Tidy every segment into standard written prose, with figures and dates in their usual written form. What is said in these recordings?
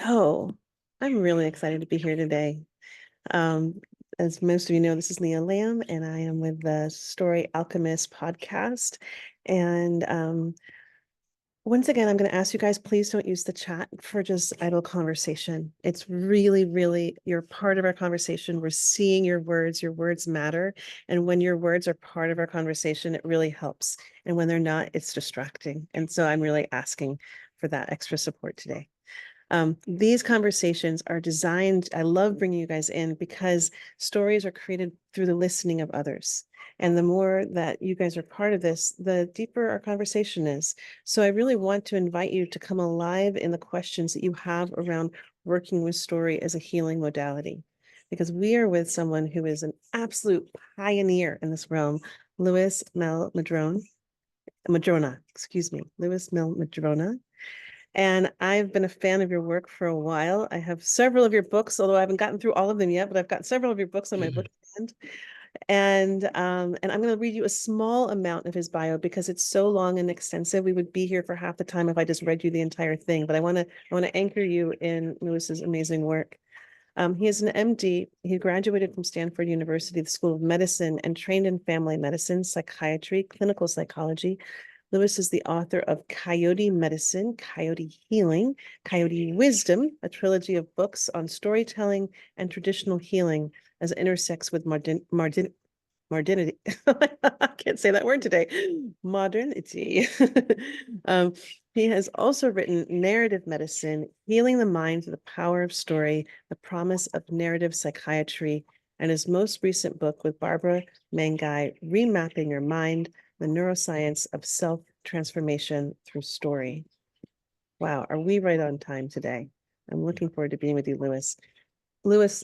So I'm really excited to be here today. Um, as most of you know, this is Leah Lamb, and I am with the Story Alchemist podcast. And once again, I'm going to ask you guys, please don't use the chat for just idle conversation. It's really, really, you're part of our conversation. We're seeing your words matter. And when your words are part of our conversation, it really helps. And when they're not, it's distracting. And so I'm really asking for that extra support today. These conversations are designed, I love bringing you guys in because stories are created through the listening of others. And the more that you guys are part of this, the deeper our conversation is. So I really want to invite you to come alive in the questions that you have around working with story as a healing modality. Because we are with someone who is an absolute pioneer in this realm, Louis Madrona, excuse me, Louis Mehl-Madrona. And I've been a fan of your work for a while. I have several of your books, although I haven't gotten through all of them yet, but I've got several of your books on my book stand. And I'm going to read you a small amount of his bio because it's so long and extensive. We would be here for half the time if I just read you the entire thing. But I want to anchor you in Lewis's amazing work. He is an MD. He graduated from Stanford University, the School of Medicine, and trained in family medicine, psychiatry, clinical psychology. Lewis is the author of Coyote Medicine, Coyote Healing, Coyote Wisdom, a trilogy of books on storytelling and traditional healing as it intersects with modernity. I can't say that word today. Modernity. um, he has also written Narrative Medicine, Healing the Mind Through the Power of Story, The Promise of Narrative Psychiatry, and his most recent book with Barbara Mangai, Remapping Your Mind, The Neuroscience of Self-Transformation Through Story. Wow, are we right on time today? I'm looking forward to being with you, Louis. Louis,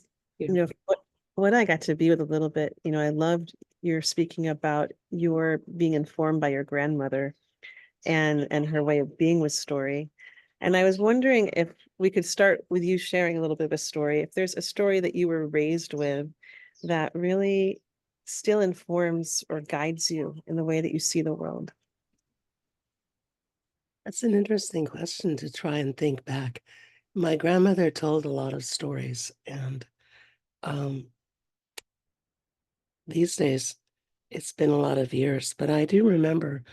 what I got to be with a little bit, I loved your speaking about your being informed by your grandmother and her way of being with story. And I was wondering if we could start with you sharing a little bit of a story. If there's a story that you were raised with that really still informs or guides you in the way that you see the world. That's an interesting question to try and think back. My grandmother told a lot of stories, and these days it's been a lot of years, but I do remember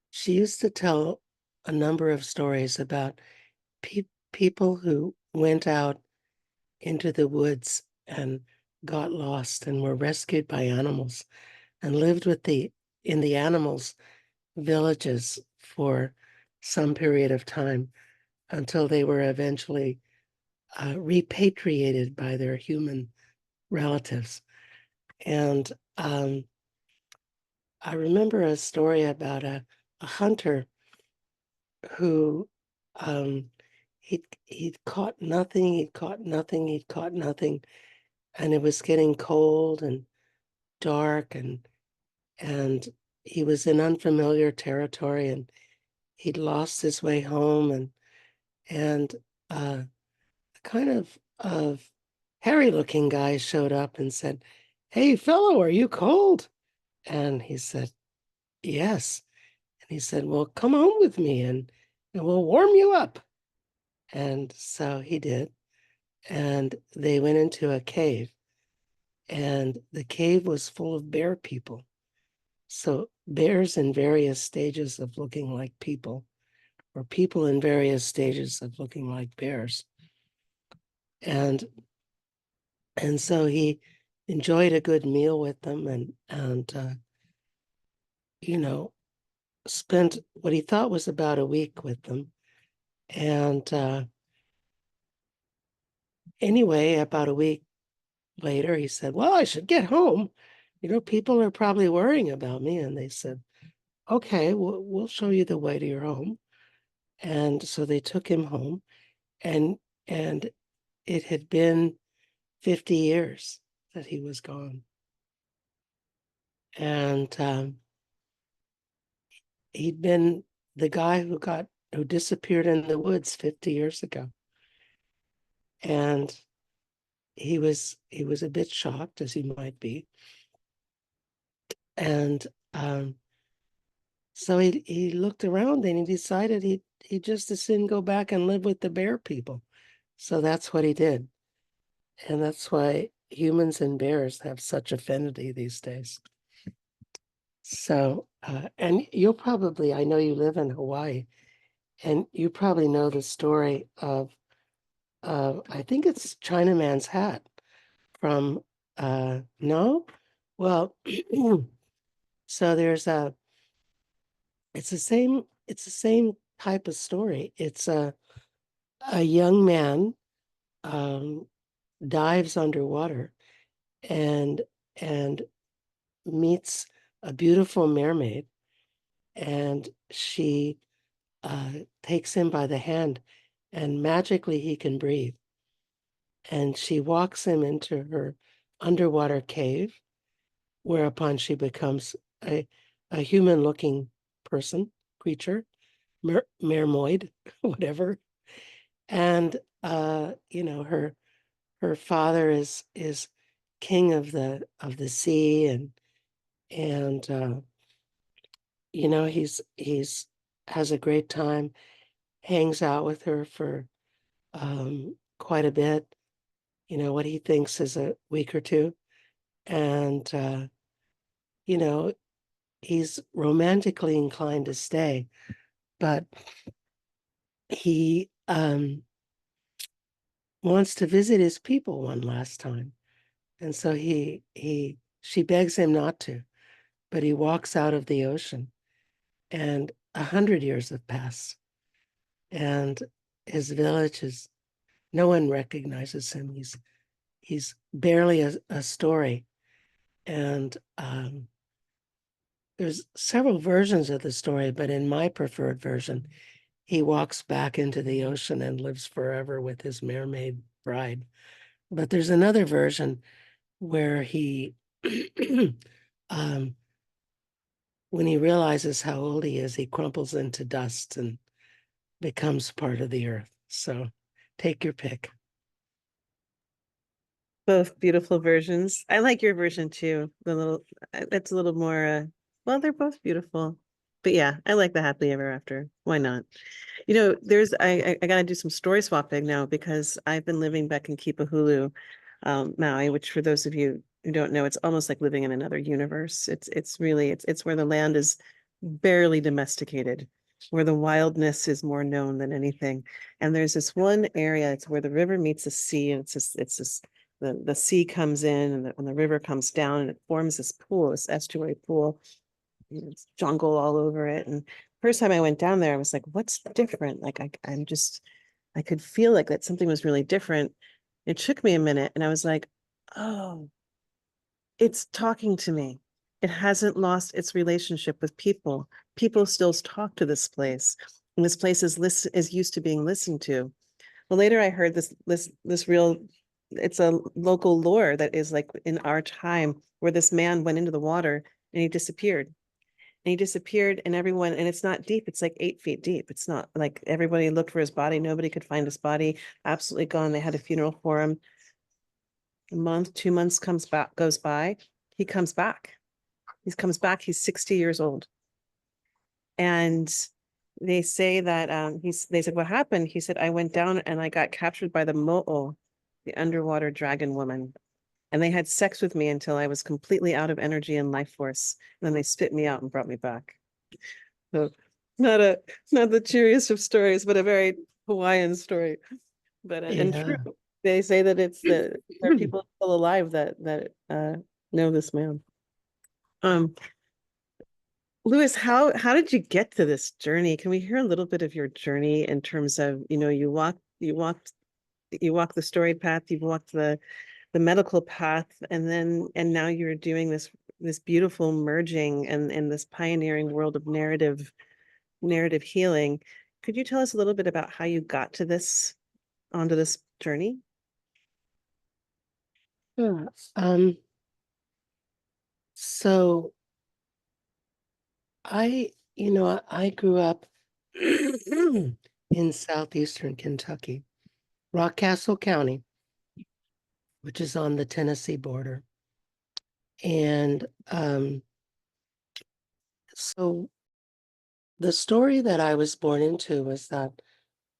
she used to tell a number of stories about people who went out into the woods and got lost and were rescued by animals and lived in the animals' villages for some period of time until they were eventually repatriated by their human relatives. And I remember a story about a hunter who he'd caught nothing, he'd caught nothing, he'd caught nothing, and it was getting cold and dark, and he was in unfamiliar territory, and he'd lost his way home, and kind of hairy looking guy showed up and said, "Hey fellow, are you cold?" And he said, "Yes." And he said, "Well, come home with me and we'll warm you up." And so he did. And they went into a cave, and the cave was full of bear people. So bears in various stages of looking like people, or people in various stages of looking like bears. And so he enjoyed a good meal with them, and you know, spent what he thought was about a week with them. And anyway, about a week later, he said, "Well, I should get home. People are probably worrying about me." And they said, "Okay, we'll show you the way to your home." And so they took him home, and and it had been 50 years that he was gone. And he'd been the guy who disappeared in the woods 50 years ago. And he was a bit shocked, as he might be. And so he looked around and he decided he just as soon go back and live with the bear people. So that's what he did. And that's why humans and bears have such affinity these days. So, and you'll probably, I know you live in Hawaii, and you probably know the story of, I think it's Chinaman's hat from, no? Well, so it's the same type of story. It's a young man um, dives underwater and and meets a beautiful mermaid, and she takes him by the hand, and magically he can breathe. And she walks him into her underwater cave, whereupon she becomes a human-looking person, creature, mermaid, whatever. And her father is king of the sea, and he's has a great time, hangs out with her for quite a bit, what he thinks is a week or two. And you know, he's romantically inclined to stay, but he wants to visit his people one last time. And so she begs him not to, but he walks out of the ocean, and 100 years have passed, and his village is, no one recognizes him. He's barely a story. And there's several versions of the story, but in my preferred version, he walks back into the ocean and lives forever with his mermaid bride. But there's another version where he um, when he realizes how old he is, he crumples into dust and becomes part of the earth. So take your pick. Both beautiful versions. I like your version too. It's a little more, well, they're both beautiful. But yeah, I like the happily ever after. Why not? I gotta do some story swapping now because I've been living back in Kipahulu, Maui, which for those of you who don't know, it's almost like living in another universe. It's where the land is barely domesticated, where the wildness is more known than anything. And there's this one area, it's where the river meets the sea, and the sea comes in and the river comes down and it forms this pool, this estuary pool. It's jungle all over it. And first time I went down there, I was like, what's different? Like I could feel like that something was really different. It took me a minute and I was like, oh, it's talking to me. It hasn't lost its relationship with people. People still talk to this place. And this place is used to being listened to. Well, later I heard this real, it's a local lore that is like in our time where this man went into the water and he disappeared. And he disappeared and everyone, and it's not deep, it's like 8 feet deep. It's not like everybody looked for his body. Nobody could find his body. Absolutely gone. They had a funeral for him. A month, 2 months goes by. He comes back. He comes back. He's 60 years old. And they say that they said, what happened? He said, I went down and I got captured by the Mo'o, the underwater dragon woman. And they had sex with me until I was completely out of energy and life force. And then they spit me out and brought me back. So not a not the cheeriest of stories, but a very Hawaiian story. But and true, Yeah. they say that there are people still alive that know this man. Um, Lewis, how did you get to this journey? Can we hear a little bit of your journey in terms of, you walked the storied path, you've walked the medical path, and now you're doing this beautiful merging and this pioneering world of narrative healing. Could you tell us a little bit about how you got to onto this journey? Yeah. So I grew up in southeastern Kentucky, Rockcastle County, which is on the Tennessee border. And so The story that I was born into was that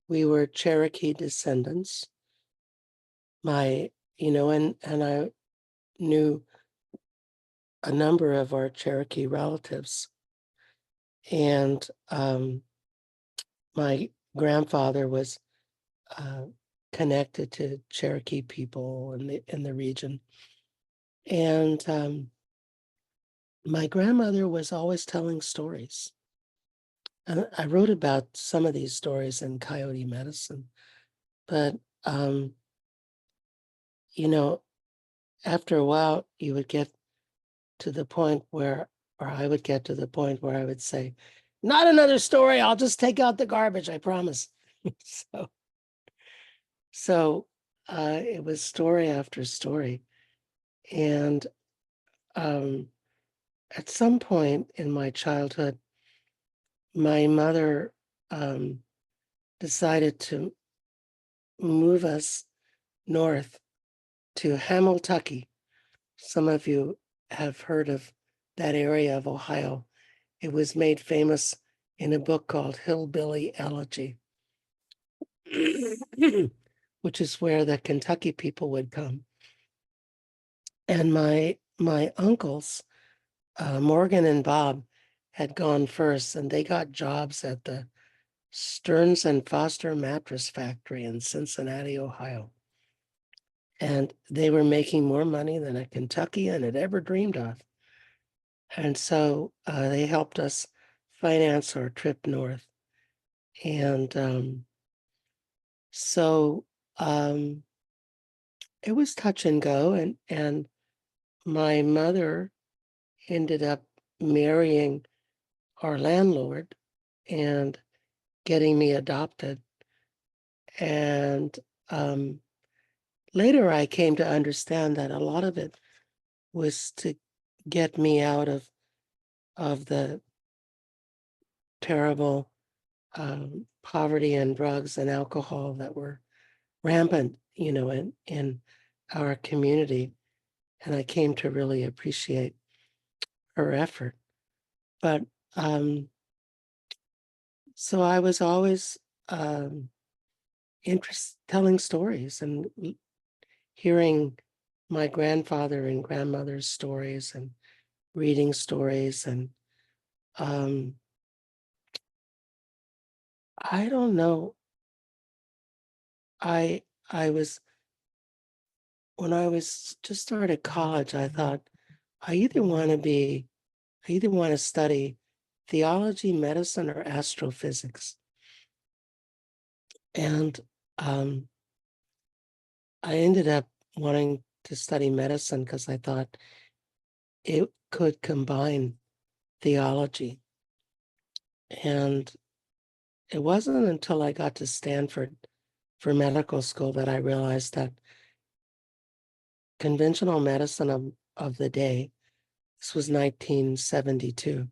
we were Cherokee descendants. And I knew a number of our Cherokee relatives. And my grandfather was uh, connected to Cherokee people in the region. And my grandmother was always telling stories. And I wrote about some of these stories in Coyote Medicine. But, um, you know, after a while, you would get to the point where, or I would get to the point where I would say, not another story. I'll just take out the garbage, I promise. so, so it was story after story. And at some point in my childhood, my mother decided to move us north to Hamiltucky. Some of you have heard of that area of Ohio. It was made famous in a book called Hillbilly Elegy, which is where the Kentucky people would come. And my uncles, Morgan and Bob, had gone first, and they got jobs at the Stearns and Foster Mattress Factory in Cincinnati, Ohio. And they were making more money than a Kentuckian had ever dreamed of. And so they helped us finance our trip north. And so it was touch and go. And my mother ended up marrying our landlord and getting me adopted. And later I came to understand that a lot of it was to get me out of the terrible poverty and drugs and alcohol that were rampant, in our community. And I came to really appreciate her effort. But so I was always interested telling stories and hearing my grandfather and grandmother's stories and reading stories. And I don't know. I I was when I was just started college, I thought I either want to study theology, medicine, or astrophysics. And I ended up wanting to study medicine because I thought it could combine theology. And it wasn't until I got to Stanford for medical school that I realized that conventional medicine of the day, this was 1972,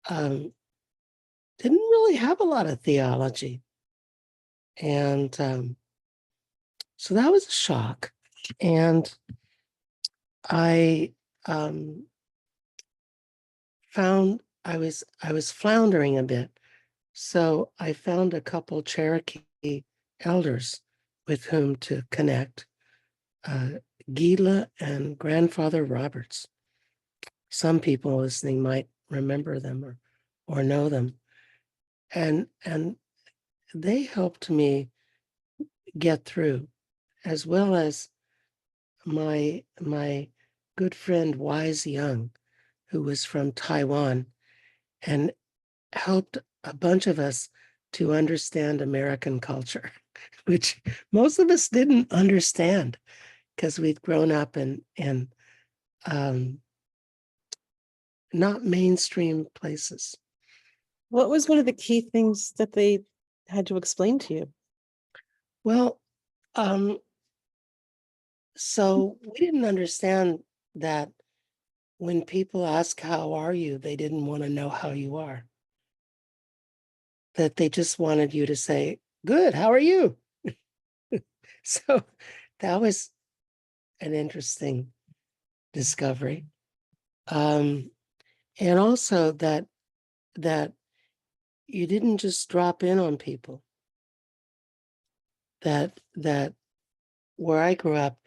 didn't really have a lot of theology. And so that was a shock. And I found I was floundering a bit. So I found a couple Cherokee elders with whom to connect, Gila and Grandfather Roberts. Some people listening might remember them or know them. And they helped me get through, as well as my good friend Wise Young, who was from Taiwan, and helped a bunch of us to understand American culture, which most of us didn't understand because we'd grown up in not mainstream places. What was one of the key things that they had to explain to you? Well, so we didn't understand that when people ask, how are you? They didn't want to know how you are. That they just wanted you to say, good, how are you? So that was an interesting discovery. And also that you didn't just drop in on people. That where I grew up,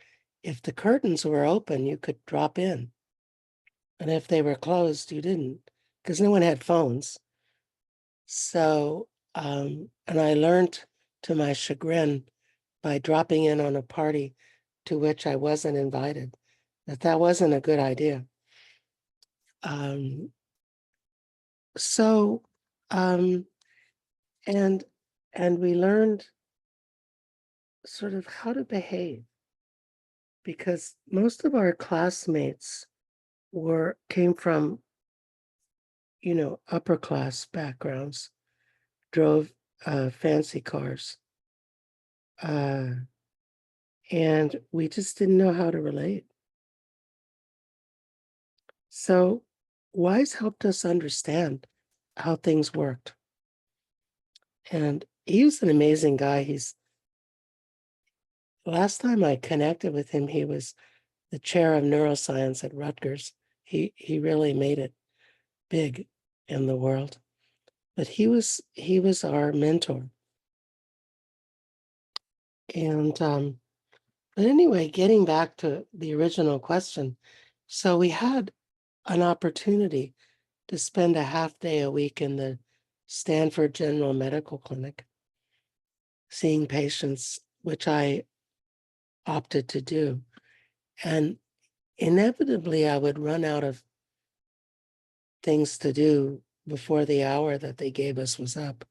if the curtains were open, you could drop in. And if they were closed, you didn't, because no one had phones. So, and I learned to my chagrin by dropping in on a party to which I wasn't invited, that wasn't a good idea. Um, so, um, and we learned sort of how to behave, because most of our classmates came from, upper class backgrounds, drove fancy cars, uh, and we just didn't know how to relate. So Wise helped us understand how things worked. And he was an amazing guy. Last time I connected with him, he was the chair of neuroscience at Rutgers. He really made it big in the world. But he was our mentor. And but anyway, getting back to the original question, so we had an opportunity to spend a half day a week in the Stanford General Medical Clinic, seeing patients, which I opted to do. And inevitably, I would run out of things to do before the hour that they gave us was up.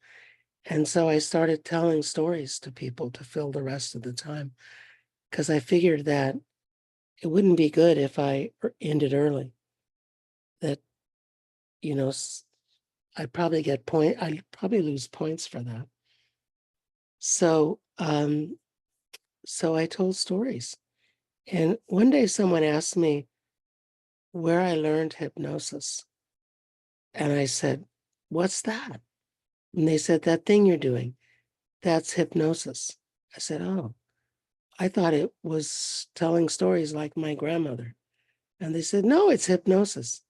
And so I started telling stories to people to fill the rest of the time, because I figured that it wouldn't be good if I ended early. That, I'd probably I'd probably lose points for that. So, so I told stories. And one day someone asked me where I learned hypnosis. And I said, "What's that?" And they said, "That thing you're doing, that's hypnosis." I said, "Oh, I thought it was telling stories like my grandmother." And they said, "No, it's hypnosis."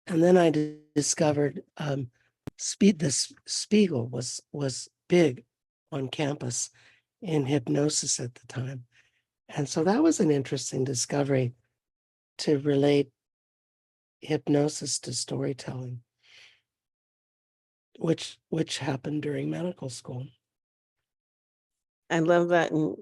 And then I discovered this Spiegel was big on campus in hypnosis at the time. And so that was an interesting discovery, to relate hypnosis to storytelling, which happened during medical school. I love that. And,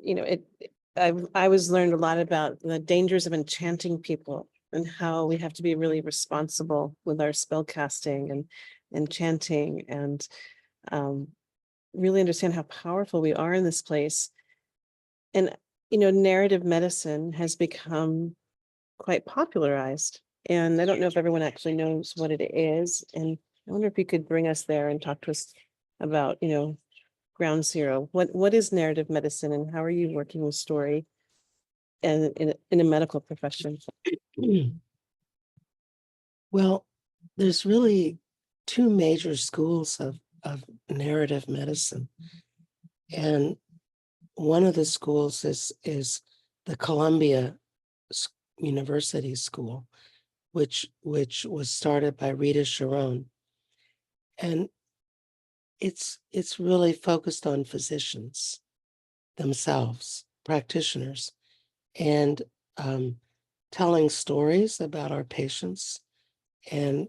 I was learned a lot about the dangers of enchanting people and how we have to be really responsible with our spell casting and enchanting, and um, really understand how powerful we are in this place. And, narrative medicine has become quite popularized. And I don't know if everyone actually knows what it is. And I wonder if you could bring us there and talk to us about, ground zero. What is narrative medicine, and how are you working with story and in a medical profession? Well, there's really two major schools of narrative medicine. And one of the schools is the Columbia University School, which was started by Rita Sharon. And it's really focused on physicians themselves, practitioners, and telling stories about our patients, and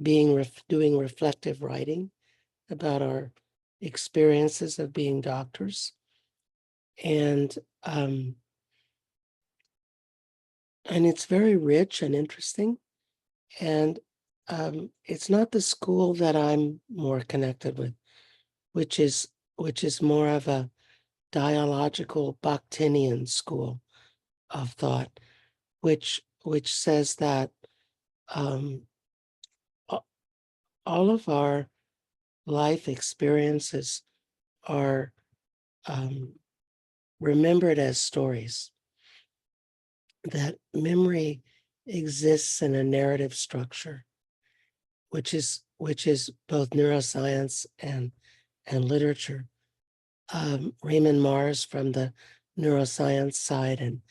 doing reflective writing about our experiences of being doctors. And it's very rich and interesting. And it's not the school that I'm more connected with, which is more of a dialogical Bakhtinian school of thought, which says that um, all of our life experiences are remembered as stories, that memory exists in a narrative structure, which is both neuroscience and literature. Raymond Mars from the neuroscience side, and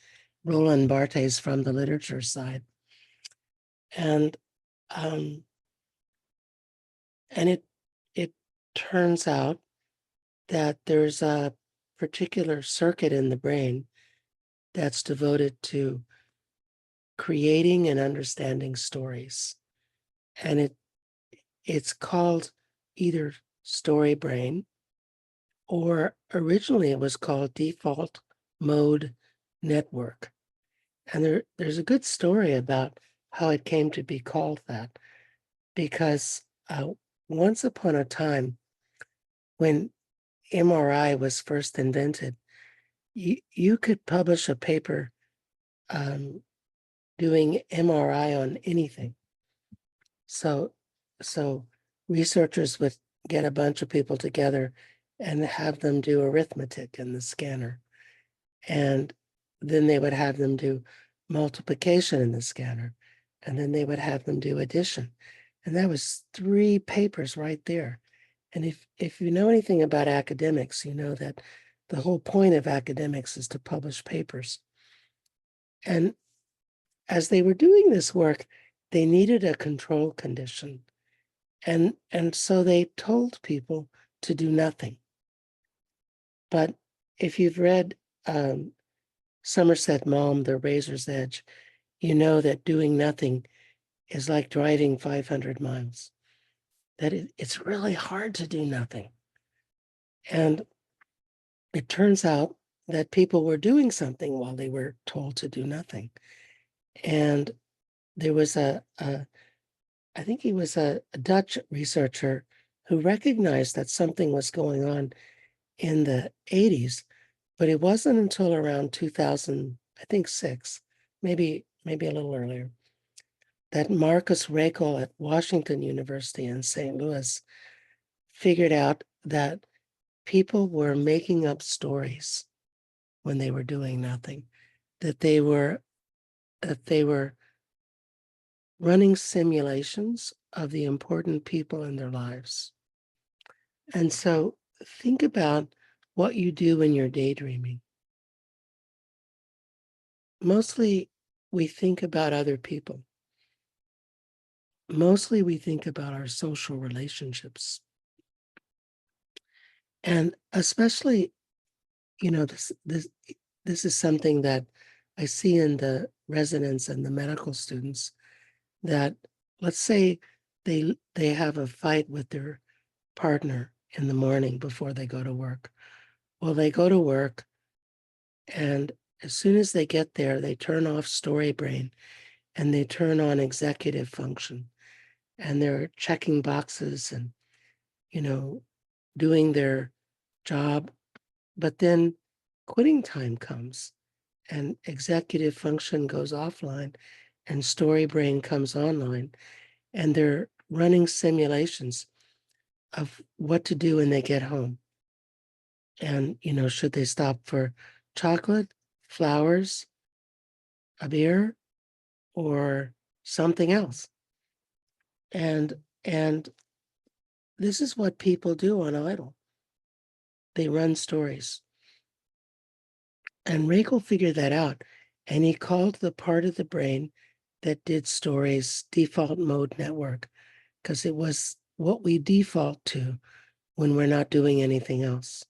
Roland Barthes from the literature side. And um, and it turns out that there's a particular circuit in the brain that's devoted to creating and understanding stories. And it's called either story brain, or originally it was called default mode network. And there's a good story about how it came to be called that, because once upon a time, when MRI was first invented, you could publish a paper um, doing MRI on anything. So, so researchers would get a bunch of people together and have them do arithmetic in the scanner. And then they would have them do multiplication in the scanner. And then they would have them do addition. And that was 3 papers right there. And if you know anything about academics, you know that the whole point of academics is to publish papers. And as they were doing this work, they needed a control condition. And so they told people to do nothing. But if you've read Somerset Maugham, The Razor's Edge, you know that doing nothing is like driving 500 miles, that it's really hard to do nothing. And it turns out that people were doing something while they were told to do nothing. And there was I think he was a Dutch researcher who recognized that something was going on in the 80s, but it wasn't until around 2000, I think 6, maybe a little earlier, that Marcus Raichle at Washington University in St. Louis figured out that people were making up stories when they were doing nothing, that they were running simulations of the important people in their lives. And so think about what you do when you're daydreaming. Mostly we think about other people. Mostly we think about our social relationships. And especially, this is something that I see in the residents and the medical students, that let's say they have a fight with their partner in the morning before they go to work. Well, they go to work, and as soon as they get there, they turn off story brain and they turn on executive function, and they're checking boxes and, doing their job. But then quitting time comes and executive function goes offline and story brain comes online, and they're running simulations of what to do when they get home. And, should they stop for chocolate, flowers, a beer, or something else? And this is what people do on idle. They run stories. And Rakel figured that out, and he called the part of the brain that did stories default mode network, because it was what we default to when we're not doing anything else.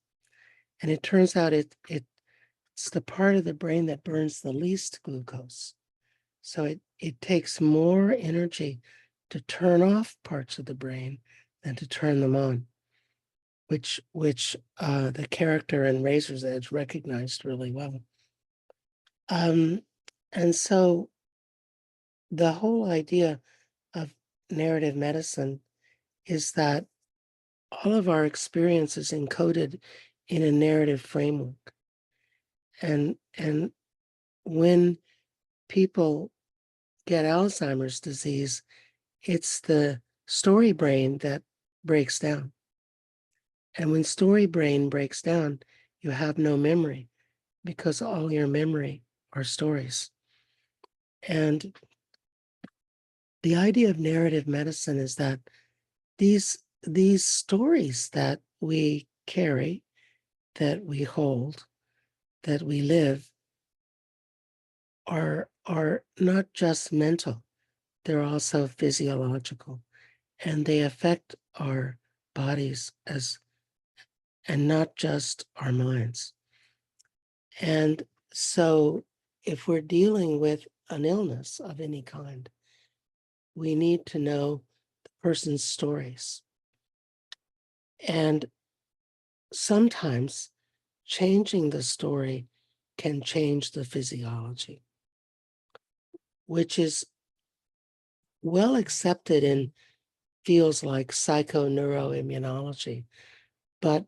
And it turns out it's the part of the brain that burns the least glucose. So it takes more energy to turn off parts of the brain than to turn them on, which the character in Razor's Edge recognized really well. And so the whole idea of narrative medicine is that all of our experience is encoded in a narrative framework. And when people get Alzheimer's disease, it's the story brain that breaks down. And when story brain breaks down, you have no memory, because all your memory are stories. And the idea of narrative medicine is that these stories that we carry, that we hold, that we live, are not just mental, they're also physiological, and they affect our bodies as, and not just our minds. And so if we're dealing with an illness of any kind, we need to know the person's stories. And sometimes changing the story can change the physiology, which is well accepted in fields like psychoneuroimmunology, but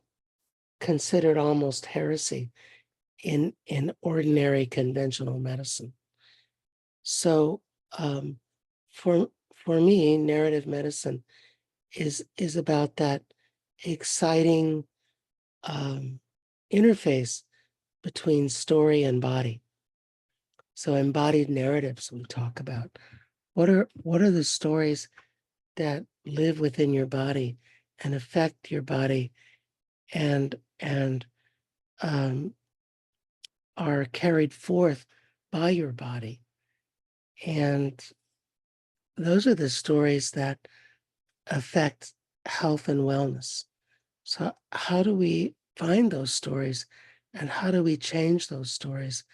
considered almost heresy in ordinary conventional medicine. So for me, narrative medicine is about that exciting interface between story and body. So embodied narratives we talk about. What are the stories that live within your body and affect your body and are carried forth by your body? And those are the stories that affect health and wellness. So how do we find those stories, and how do we change those stories,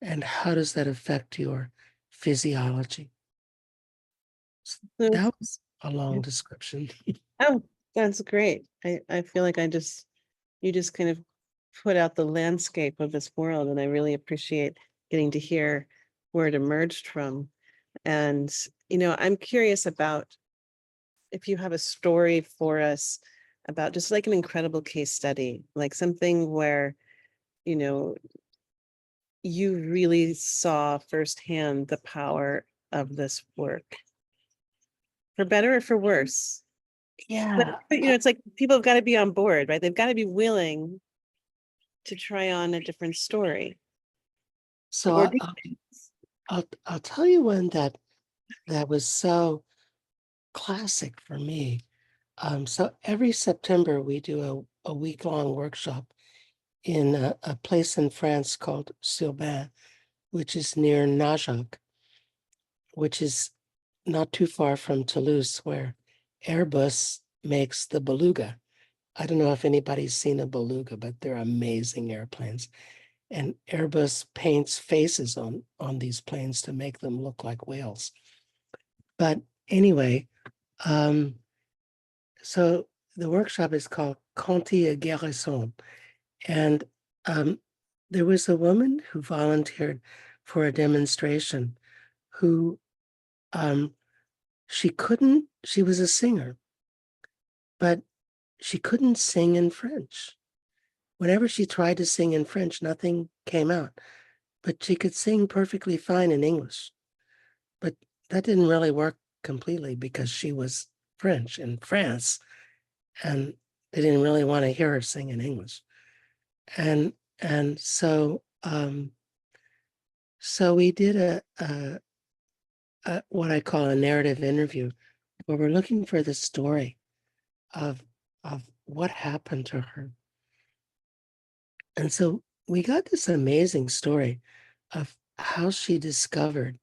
and how does that affect your physiology? So So, that was a yeah. long description. Oh, that's great. I feel like you just kind of put out the landscape of this world, and I really appreciate getting to hear where it emerged from. And, I'm curious about if you have a story for us about just like an incredible case study, like something where, you know, you really saw firsthand the power of this work, for better or for worse. But, Yeah. it's like people have got to be on board, right? They've got to be willing to try on a different story. So Or I'll tell you one that was so classic for me. So every September we do a week-long workshop in a place in France called Silban, which is near Najac, which is not too far from Toulouse, where Airbus makes the Beluga. I don't know if anybody's seen a Beluga, but they're amazing airplanes. And Airbus paints faces on these planes to make them look like whales. But anyway, so the workshop is called Conti et Guérison. And um, there was a woman who volunteered for a demonstration who she was a singer, but she couldn't sing in French. Whenever she tried to sing in French, nothing came out, but she could sing perfectly fine in English. But that didn't really work completely because she was French in France, and they didn't really want to hear her sing in English. And so we did a what I call a narrative interview, where we're looking for the story of what happened to her. And so we got this amazing story of how she discovered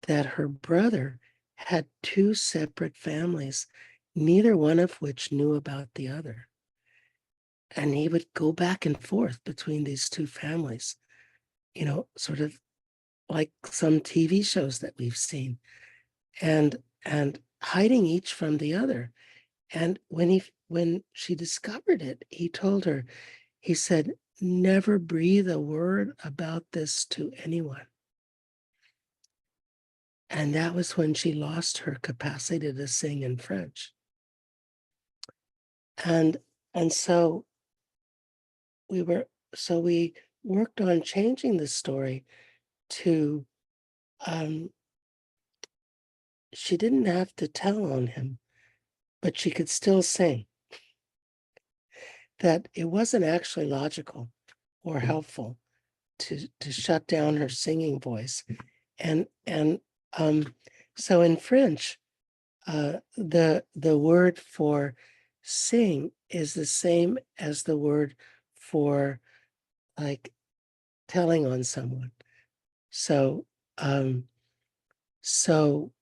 that her brother had two separate families, neither one of which knew about the other. And he would go back and forth between these two families, sort of like some TV shows that we've seen, and hiding each from the other. And when she discovered it, he told her, he said, never breathe a word about this to anyone. And that was when she lost her capacity to sing in French. And and so we were we worked on changing the story to she didn't have to tell on him, but she could still sing. That it wasn't actually logical or helpful to shut down her singing voice. And so in French, the word for sing is the same as the word for like telling on someone. So so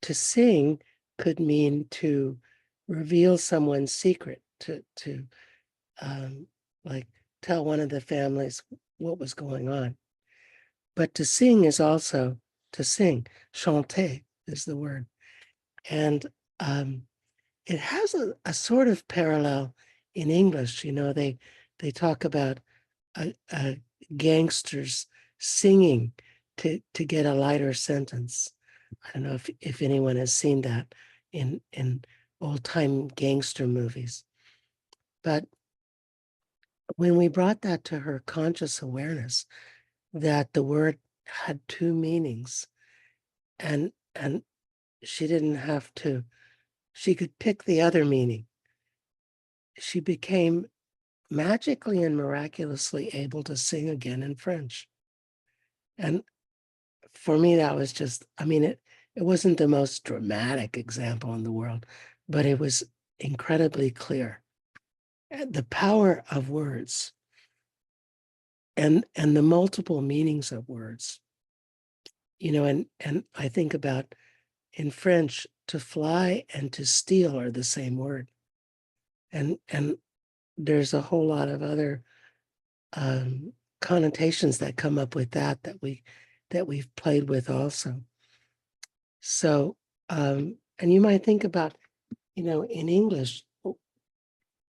to sing could mean to reveal someone's secret, to like tell one of the families what was going on. But to sing is also to sing. Chanter is the word. And it has a sort of parallel in English. You know, they talk about gangsters singing to get a lighter sentence. I don't know if anyone has seen that in old-time gangster movies. But when we brought that to her conscious awareness, that the word had two meanings, and she didn't have to, she could pick the other meaning. She became magically and miraculously able to sing again in French. And for me, that was just, I mean, it wasn't the most dramatic example in the world, but it was incredibly clear. And the power of words and the multiple meanings of words. You know, and I think about in French, to fly and to steal are the same word. And there's a whole lot of other connotations that come up with that we've played with also. So, and you might think about, you know, in English,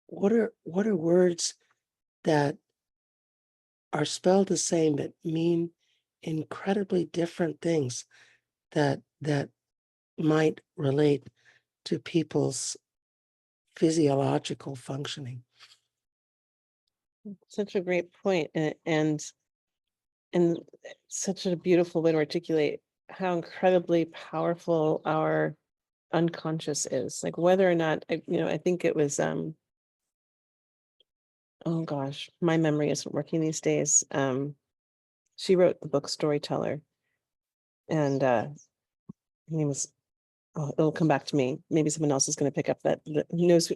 what are words that are spelled the same but mean incredibly different things that might relate to people's physiological functioning. Such a great point, and such a beautiful way to articulate how incredibly powerful our unconscious is. Like whether or not I think it was oh gosh, my memory isn't working these days. She wrote the book Storyteller, and her name was, oh, it'll come back to me. Maybe someone else is going to pick up that who knows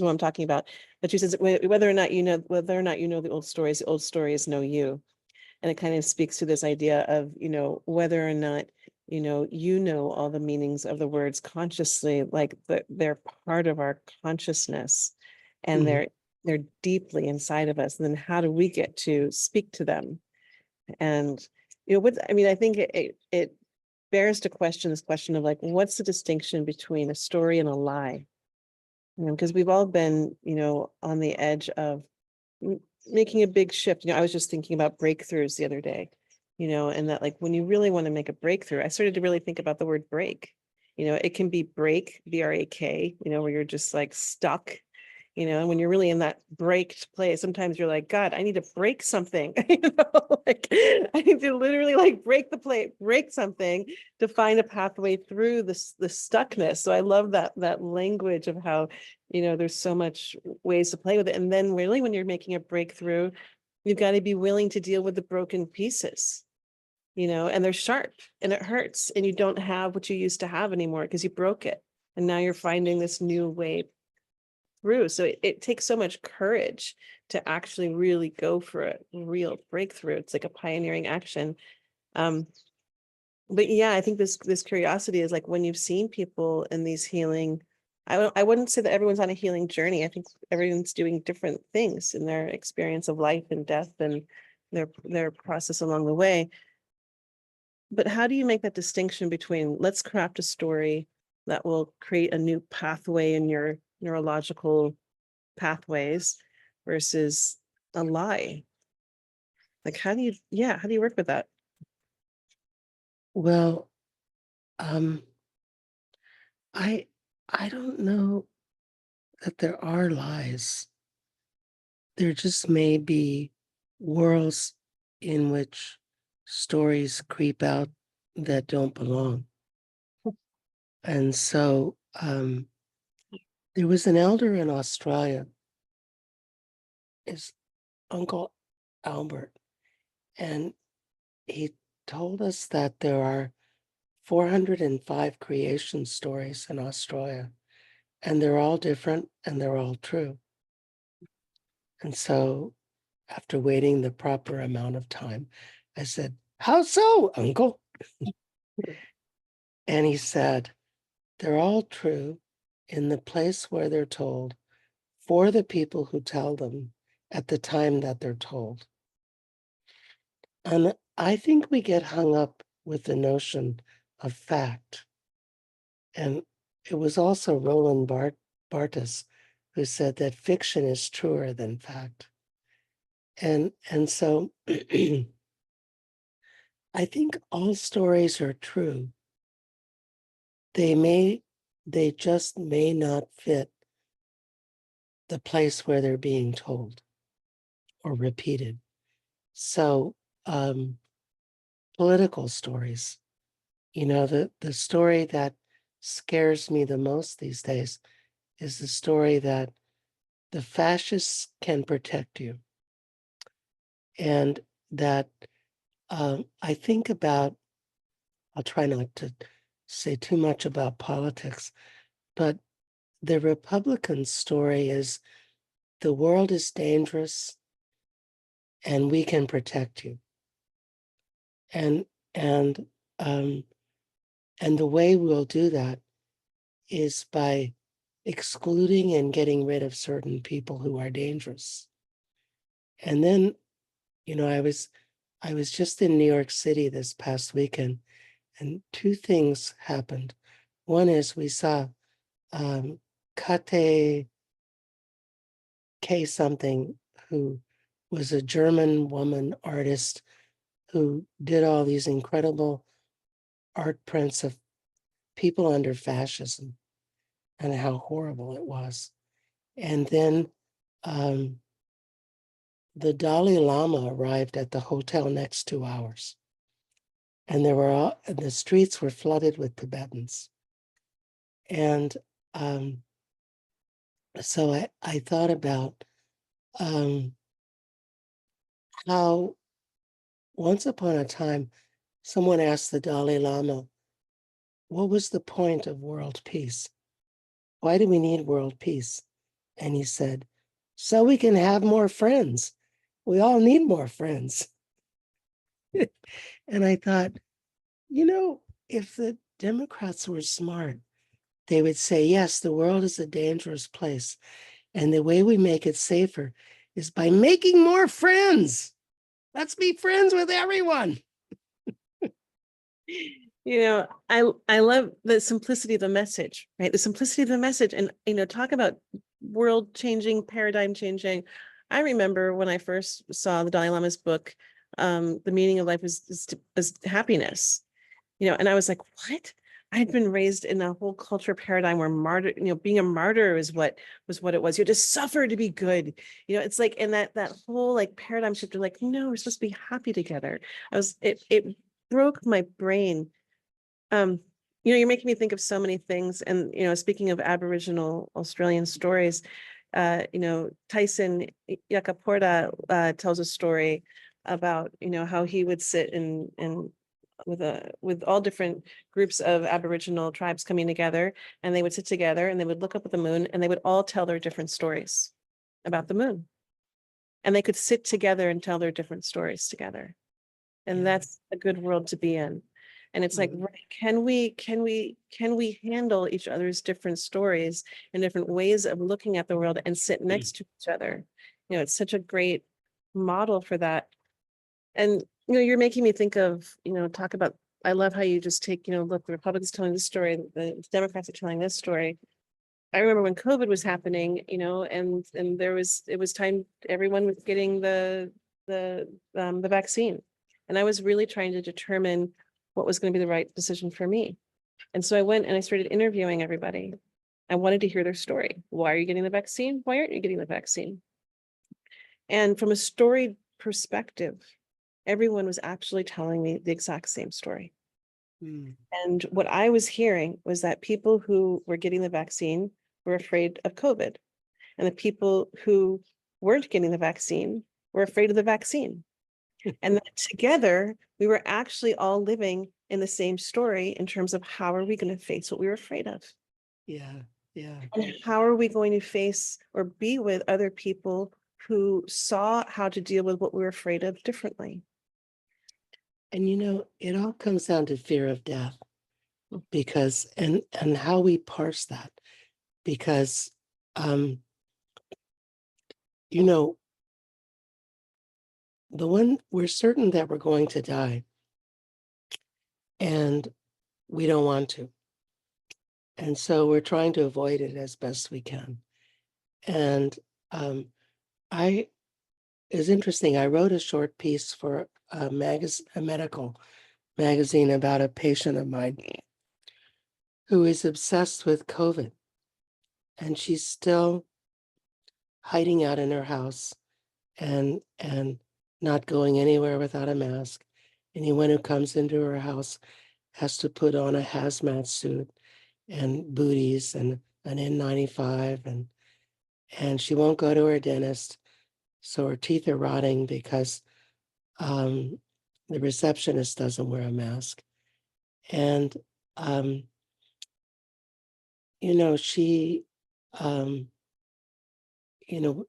what I'm talking about. But she says whether or not you know the old stories know you. And it kind of speaks to this idea of, whether or not, you know all the meanings of the words consciously, like they're part of our consciousness, and Mhm. they're deeply inside of us. And then how do we get to speak to them? And I think it bears to question this question of like, what's the distinction between a story and a lie? Because we've all been, on the edge of making a big shift. I was just thinking about breakthroughs the other day, and that like when you really want to make a breakthrough, I started to really think about the word break. It can be break, BRAK, where you're just like stuck, and when you're really in that breaked place, sometimes you're like, God, I need to break something, like I need to literally like break the plate, break something to find a pathway through the stuckness. So I love that language of how, there's so much ways to play with it. And then really when you're making a breakthrough, you've got to be willing to deal with the broken pieces, and they're sharp and it hurts and you don't have what you used to have anymore because you broke it. And now you're finding this new way through. So it takes so much courage to actually really go for a real breakthrough. It's like a pioneering action. But yeah, I think this curiosity is like when you've seen people in these healing, I wouldn't say that everyone's on a healing journey. I think everyone's doing different things in their experience of life and death and their process along the way. But how do you make that distinction between let's craft a story that will create a new pathway in your neurological pathways versus a lie? Like how do you work with that? Well, um, I I don't know that there are lies. There just may be worlds in which stories creep out that don't belong. And so there was an elder in Australia, his uncle Albert, and he told us that there are 405 creation stories in Australia, and they're all different and they're all true. And so, after waiting the proper amount of time, I said, "How so, Uncle?" And he said, "They're all true in the place where they're told, for the people who tell them at the time that they're told. And I think we get hung up with the notion of fact. And it was also Roland Barthes who said that fiction is truer than fact. And so I think all stories are true. They just may not fit the place where they're being told or repeated. So political stories, the story that scares me the most these days is the story that the fascists can protect you. And that I think about, I'll try not to say too much about politics, but the Republican story is the world is dangerous and we can protect you. And and um, and the way we'll do that is by excluding and getting rid of certain people who are dangerous. And then, I was just in New York City this past weekend, and two things happened. One is we saw Kate K something, who was a German woman artist who did all these incredible art prints of people under fascism and how horrible it was. And then the Dalai Lama arrived at the hotel next to ours, and the streets were flooded with Tibetans. And so I thought about how once upon a time, someone asked the Dalai Lama, what was the point of world peace? Why do we need world peace? And he said, so we can have more friends. We all need more friends. And I thought, if the Democrats were smart, they would say, yes, the world is a dangerous place. And the way we make it safer is by making more friends. Let's be friends with everyone. I love the simplicity of the message, right? The simplicity of the message, and talk about world changing, paradigm changing. I remember when I first saw the Dalai Lama's book, The Meaning of Life is Happiness, and I was like, what? I had been raised in a whole culture paradigm where being a martyr was what it was. You had to suffer to be good. It's like, and that whole like paradigm shift of like, no, we're supposed to be happy together. It broke my brain. You're making me think of so many things. And, speaking of Aboriginal Australian stories, Tyson Yakaporta tells a story about, how he would sit and with all different groups of Aboriginal tribes coming together, and they would sit together and they would look up at the moon and they would all tell their different stories about the moon. And they could sit together and tell their different stories together. And that's a good world to be in. And it's like, can we handle each other's different stories and different ways of looking at the world and sit next to each other? It's such a great model for that. And you're making me think of, talk about, I love how you just take, look, the Republicans telling this story, the Democrats are telling this story. I remember when COVID was happening, and it was time, everyone was getting the vaccine. And I was really trying to determine what was going to be the right decision for me. And so I went and I started interviewing everybody. I wanted to hear their story. Why are you getting the vaccine? Why aren't you getting the vaccine? And from a story perspective, everyone was actually telling me the exact same story. And what I was hearing was that people who were getting the vaccine were afraid of COVID, and the people who weren't getting the vaccine were afraid of the vaccine. And that together, we were actually all living in the same story in terms of how are we going to face what we were afraid of? Yeah. And how are we going to face or be with other people who saw how to deal with what we were afraid of differently? And it all comes down to fear of death, because and how we parse that, because, um, you know, we're certain that we're going to die, and we don't want to. And so we're trying to avoid it as best we can. And I it's interesting. I wrote a short piece for a medical magazine about a patient of mine who is obsessed with COVID, and she's still hiding out in her house and not going anywhere without a mask. Anyone who comes into her house has to put on a hazmat suit and booties and an N95, and she won't go to her dentist, so her teeth are rotting because the receptionist doesn't wear a mask. And she you know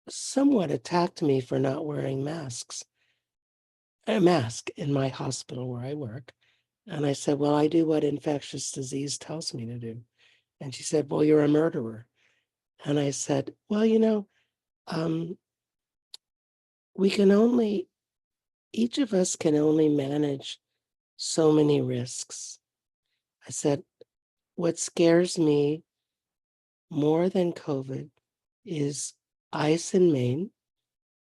somewhat attacked me for not wearing a mask in my hospital where I work. And I said, well, I do what infectious disease tells me to do. And she said, well, you're a murderer. And I said, well, each of us can only manage so many risks. I said, what scares me more than COVID is ice in Maine,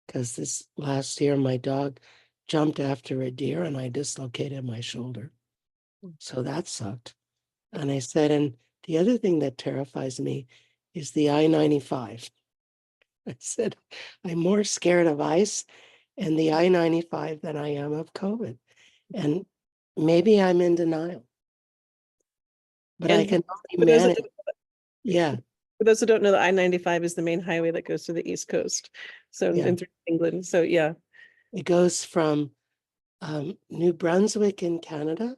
because this last year my dog jumped after a deer and I dislocated my shoulder. So that sucked. And I said, and the other thing that terrifies me is the I-95. I said, I'm more scared of ice and the I-95 than I am of COVID. And maybe I'm in denial, but I And can for only those that manage. Yeah, for those who don't know, the I-95 is the main highway that goes to the East Coast. So yeah. in through England. So yeah. It goes from New Brunswick in Canada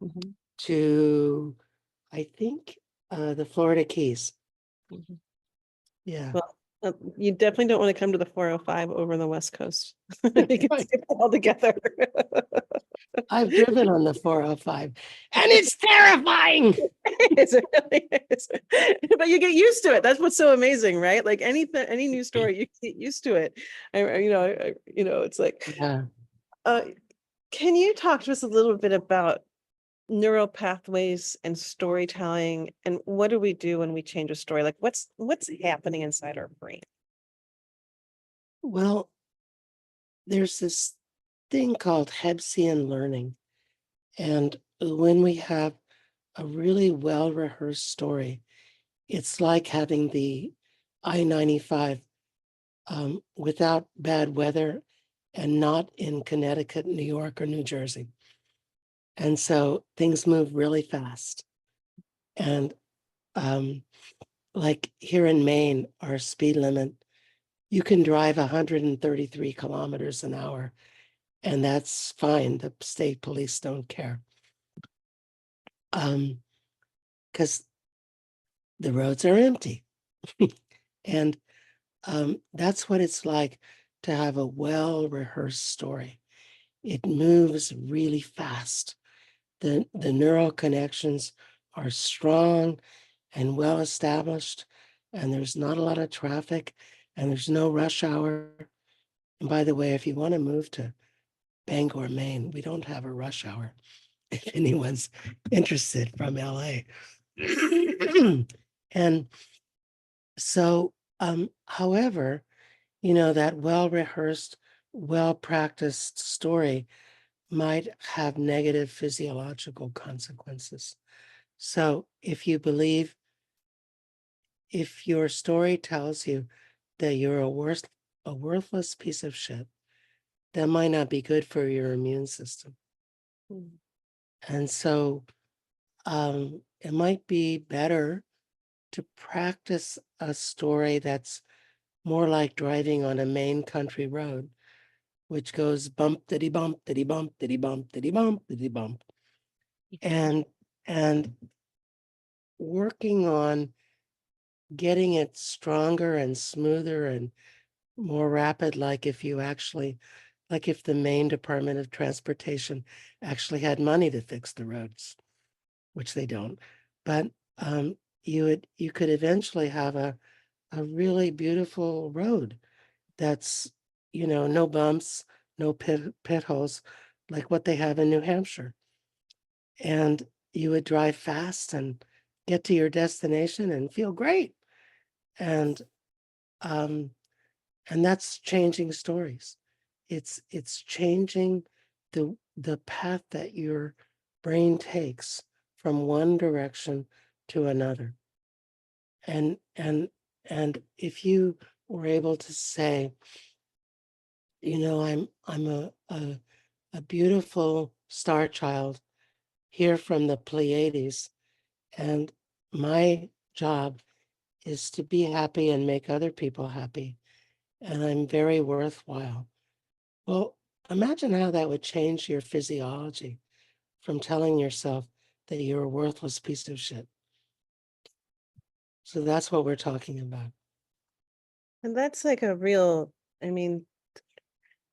Mhm, to, I think, the Florida Keys. mhm. Yeah. Well, you definitely don't want to come to the 405 over on the West Coast. You can Right. skip it all together. I've driven on the 405 and it's terrifying. It really is. But you get used to it. That's what's so amazing, right? Like anything, any new story, you get used to it. It's like, Yeah. uh, can you talk to us a little bit about neural pathways and storytelling, and what do we do when we change a story? Like what's happening inside our brain? Well, there's this thing called Hebsian learning. And when we have a really well-rehearsed story, it's like having the I-95 without bad weather and not in Connecticut, New York, or New Jersey. And so things move really fast. And like here in Maine, our speed limit, you can drive 133 kilometers an hour, and that's fine. The state police don't care. Because the roads are empty. And that's what it's like to have a well-rehearsed story. It moves really fast. The neural connections are strong and well established, and there's not a lot of traffic, and there's no rush hour. And by the way, if you want to move to Bangor, Maine, we don't have a rush hour. If anyone's interested from LA. And so, however, that well-rehearsed, well-practiced story might have negative physiological consequences. So if your story tells you that you're a worthless piece of shit, that might not be good for your immune system. Mm. And so it might be better to practice a story that's more like driving on a main country road, which goes bump diddy bump diddy bump diddy bump diddy bump diddy bump, and and working on getting it stronger and smoother and more rapid, like if the Maine Department of Transportation actually had money to fix the roads, which they don't. But you could eventually have a really beautiful road that's, no bumps, no pit holes, like what they have in New Hampshire. And you would drive fast and get to your destination and feel great. And um, and that's changing stories. It's changing the path that your brain takes from one direction to another. And if you were able to say, I'm a beautiful star child here from the Pleiades, and my job is to be happy and make other people happy, and I'm very worthwhile. Well, imagine how that would change your physiology from telling yourself that you're a worthless piece of shit. So that's what we're talking about. And that's like a real, I mean,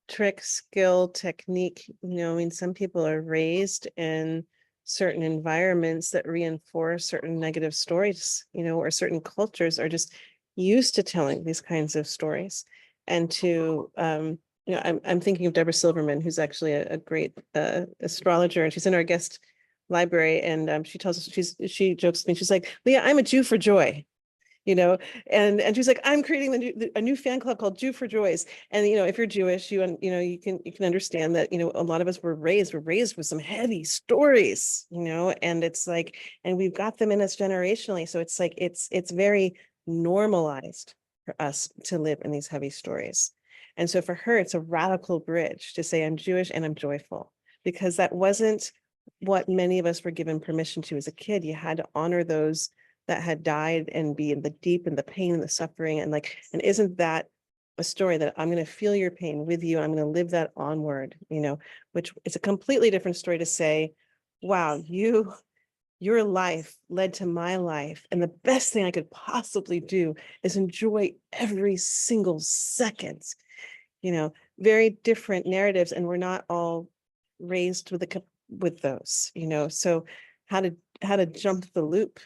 trick, skill, technique. I mean, some people are raised in certain environments that reinforce certain negative stories, or certain cultures are just used to telling these kinds of stories. And I'm thinking of Deborah Silverman, who's actually a great astrologer, and she's in our guest library. And she tells us, she jokes with me, she's like, Leah, I'm a Jew for joy. you know and she's like, I'm creating a new fan club called Jew for Joys. And if you're Jewish, you can understand that a lot of us were raised with some heavy stories, and it's like, and we've got them in us generationally, so it's like it's very normalized for us to live in these heavy stories. And so for her, it's a radical bridge to say I'm Jewish and I'm joyful, because that wasn't what many of us were given permission to as a kid. You had to honor those that had died and be in the deep and the pain and the suffering, and isn't that a story that I'm going to feel your pain with you, I'm going to live that onward, which is a completely different story to say, wow, your life led to my life, and the best thing I could possibly do is enjoy every single second. Very different narratives, and we're not all raised with those, so how to jump the loop,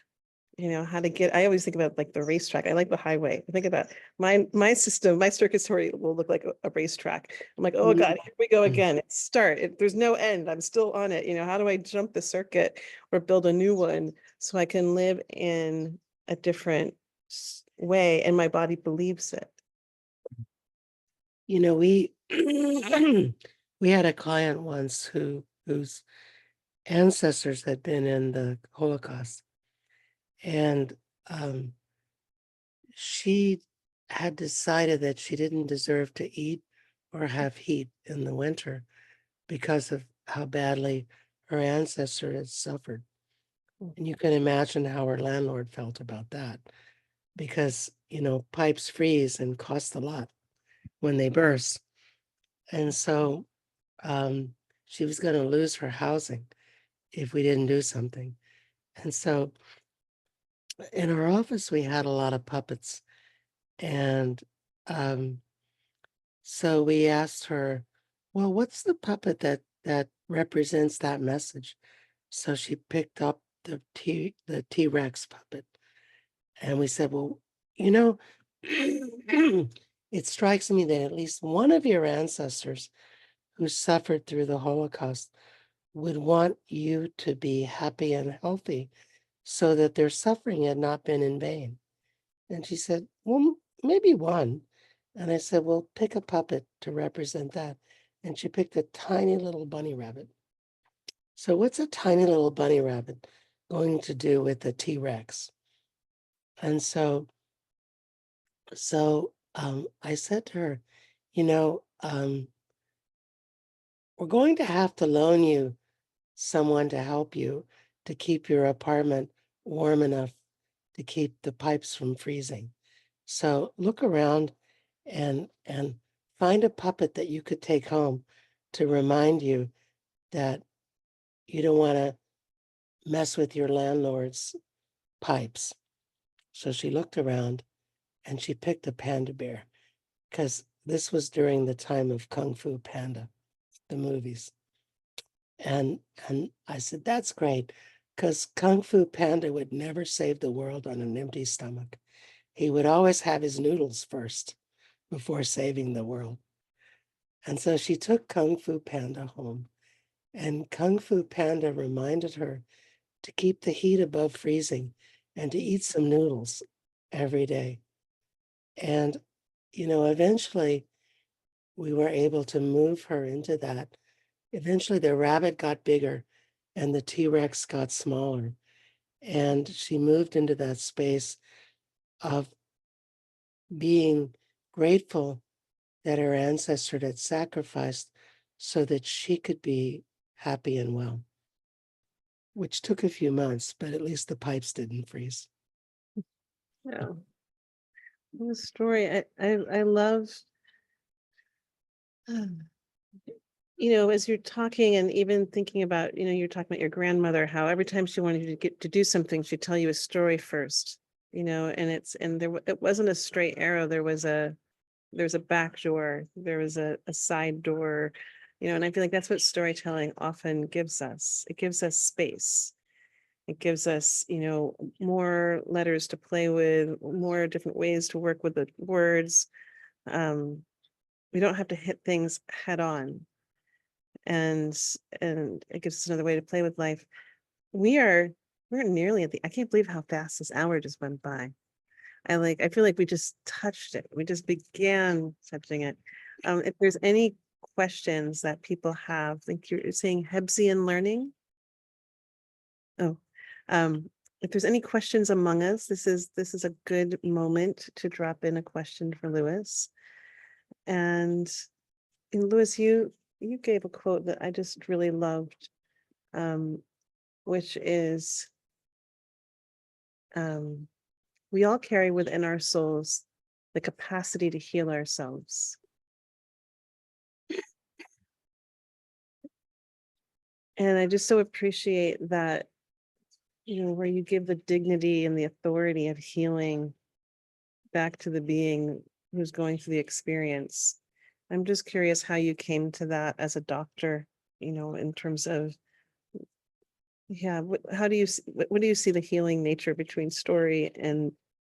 how to get, I always think about like the racetrack. I like the highway. I think about my system, my circuitry will look like a racetrack. I'm like, oh God, here we go again. There's no end. I'm still on it. How do I jump the circuit or build a new one so I can live in a different way and my body believes it? We we had a client once whose ancestors had been in the Holocaust, and she had decided that she didn't deserve to eat or have heat in the winter because of how badly her ancestor had suffered. And you can imagine how her landlord felt about that, because, pipes freeze and cost a lot when they burst. And so she was going to lose her housing if we didn't do something. And so in our office, we had a lot of puppets. And so we asked her, well, what's the puppet that represents that message? So she picked up the T-Rex puppet. And we said, well, you know, it strikes me that at least one of your ancestors who suffered through the Holocaust would want you to be happy and healthy so that their suffering had not been in vain. And she said, well, maybe one. And I said, well, pick a puppet to represent that. And she picked a tiny little bunny rabbit. So what's a tiny little bunny rabbit going to do with the T-Rex? And so I said to her, we're going to have to loan you someone to help you to keep your apartment warm enough to keep the pipes from freezing. So look around and find a puppet that you could take home to remind you that you don't want to mess with your landlord's pipes. So she looked around and she picked a panda bear, because this was during the time of Kung Fu Panda, the movies. And I said, that's great. because Kung Fu Panda would never save the world on an empty stomach. He would always have his noodles first before saving the world. And so she took Kung Fu Panda home, and Kung Fu Panda reminded her to keep the heat above freezing and to eat some noodles every day. And, eventually we were able to move her into that. Eventually the rabbit got bigger and the T-Rex got smaller. And she moved into that space of being grateful that her ancestor had sacrificed so that she could be happy and well, which took a few months, but at least the pipes didn't freeze. Yeah. The story I love, as you're talking and even thinking about, you're talking about your grandmother, how every time she wanted you to get to do something, she'd tell you a story first, and it wasn't a straight arrow. There was a back door, there was a side door, and I feel like that's what storytelling often gives us. It gives us space. It gives us, more letters to play with, more different ways to work with the words. We don't have to hit things head on, and it gives us another way to play with life. We're nearly at I can't believe how fast this hour just went by. I feel like we just touched it. We just began touching it. If there's any questions that people have, I think you're saying Hebsian learning. Oh, if there's any questions among us, this is a good moment to drop in a question for Lewis. And Lewis, you gave a quote that I just really loved, which is, we all carry within our souls the capacity to heal ourselves. And I just so appreciate that, where you give the dignity and the authority of healing back to the being who's going through the experience. I'm just curious how you came to that as a doctor, in terms of, yeah, how do you, what do you see the healing nature between story and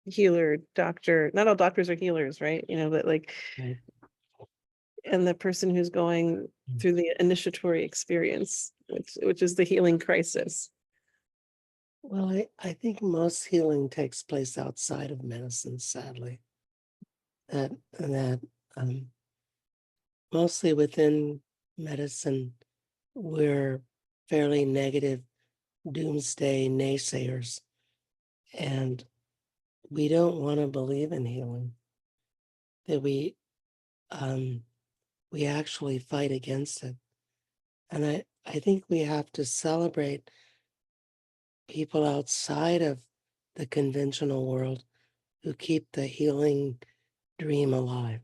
healer, doctor? Not all doctors are healers, right? But Right. and the person who's going through the initiatory experience, which is the healing crisis. Well, I think most healing takes place outside of medicine, sadly. That mostly within medicine, we're fairly negative, doomsday naysayers, and we don't want to believe in healing. That we actually fight against it, and I think we have to celebrate people outside of the conventional world who keep the healing dream alive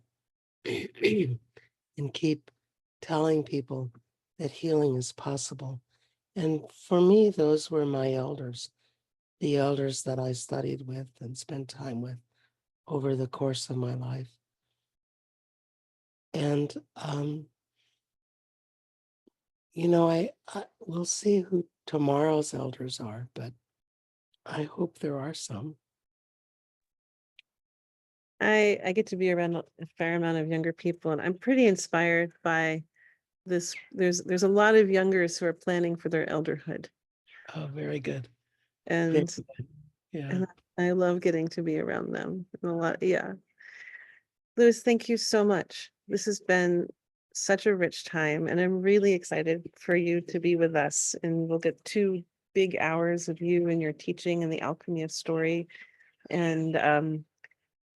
and keep telling people that healing is possible. And for me, those were my elders, the elders that I studied with and spent time with over the course of my life. And, I we'll see who tomorrow's elders are, but I hope there are some. I get to be around a fair amount of younger people, and I'm pretty inspired by this. There's a lot of youngers who are planning for their elderhood, Oh, very good. Very and good. Yeah. and I love getting to be around them. And a lot, yeah. Lewis, thank you so much. This has been such a rich time, and I'm really excited for you to be with us. And we'll get 2 big hours of you and your teaching and the alchemy of story. And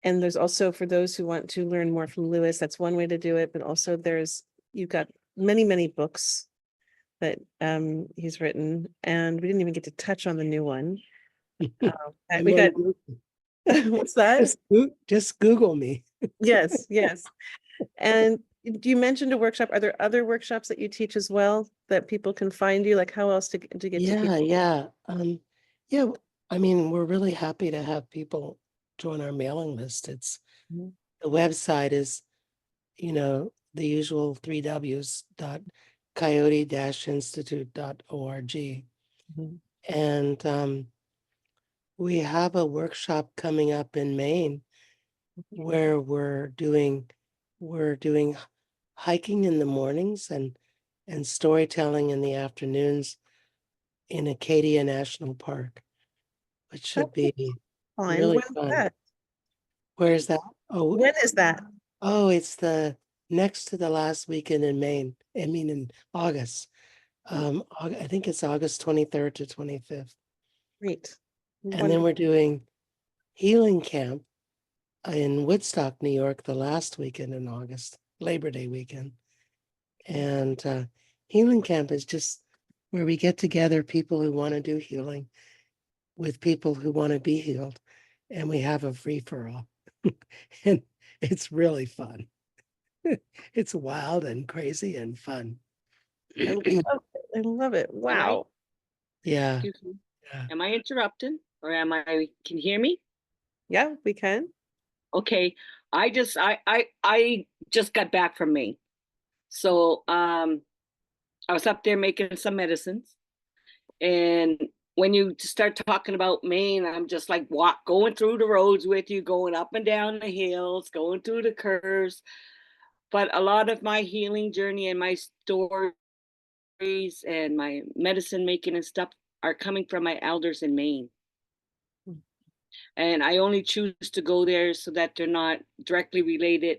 there's also, for those who want to learn more from Lewis, that's one way to do it. But also you've got many, many books that he's written, and we didn't even get to touch on the new one. I'm We on got, Google. what's that? Just Google me. Yes, yes. And you mentioned a workshop. Are there other workshops that you teach as well that people can find you? Like how else to get to Yeah, people? yeah. Yeah, I mean, we're really happy to have people join our mailing list. It's Mhm. the website is, the usual 3 Ws coyote-institute.org. Mhm. And we have a workshop coming up in Maine where we're doing hiking in the mornings and storytelling in the afternoons in Acadia National Park, which should be Fine. really When's fun. that? Where is that? Oh, When is that? it's the next to the last weekend in Maine. I mean, in August. I think it's August 23rd to 25th. Great. And then we're doing healing camp in Woodstock, New York, the last weekend in August, Labor Day weekend. And healing camp is just where we get together people who want to do healing with people who want to be healed. And we have a free for all. And it's really fun. It's wild and crazy and fun. I love it. I love it. Wow. Yeah. Excuse me. Yeah. Am I interrupting or can you hear me? Yeah, we can. Okay. I just got back from Maine. So I was up there making some medicines. And when you start talking about Maine, I'm just like going through the roads with you, going up and down the hills, going through the curves. But a lot of my healing journey and my stories and my medicine making and stuff are coming from my elders in Maine. And I only choose to go there so that they're not directly related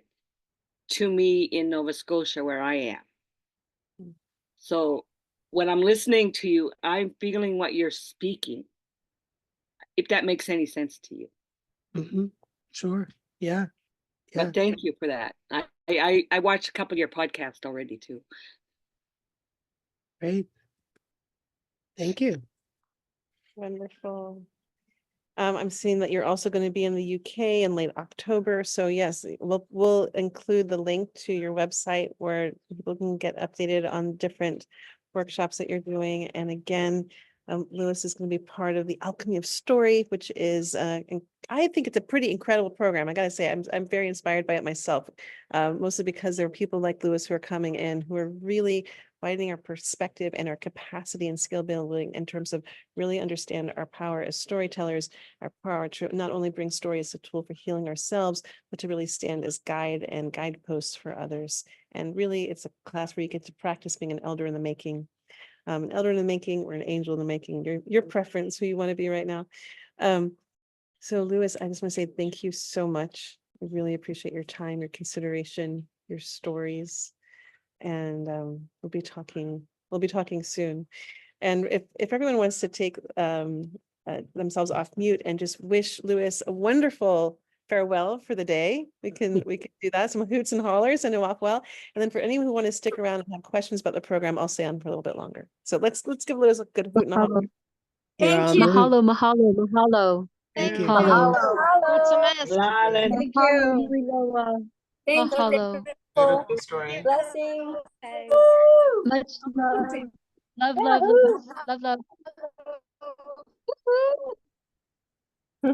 to me in Nova Scotia where I am. So when I'm listening to you, I'm feeling what you're speaking, if that makes any sense to you. Mm-hmm. Sure. Yeah. Yeah. But thank you for that. I watched a couple of your podcasts already too. Great. Thank you. Wonderful. I'm seeing that you're also going to be in the UK in late October. So yes, we'll include the link to your website where people can get updated on different workshops that you're doing. And again, Lewis is going to be part of the Alchemy of Story, which is I think it's a pretty incredible program. I gotta say, I'm very inspired by it myself, mostly because there are people like Lewis who are coming in who are really widening our perspective and our capacity and skill building in terms of really understand our power as storytellers, our power to not only bring story as a tool for healing ourselves, but to really stand as guide and guideposts for others. And really, it's a class where you get to practice being an elder in the making. An elder in the making or an angel in the making, your preference, who you want to be right now. So Lewis, I just want to say thank you so much. I really appreciate your time, your consideration, your stories. And we'll be talking soon. And if everyone wants to take themselves off mute and just wish Lewis a wonderful farewell for the day, we can do that. Some hoots and hollers and a walk well. And then for anyone who want to stick around and have questions about the program, I'll stay on for a little bit longer. So let's give Lewis a good hoot and a holler. Mahalo, You're Thank on you. mute. mahalo, mahalo. Thank you. Mahalo. Lalan. Thank Mahalo, you. Mariloa. Thank you. Mahalo. Beautiful story. Blessings. Much love. Love, love, love, love, love. Woo!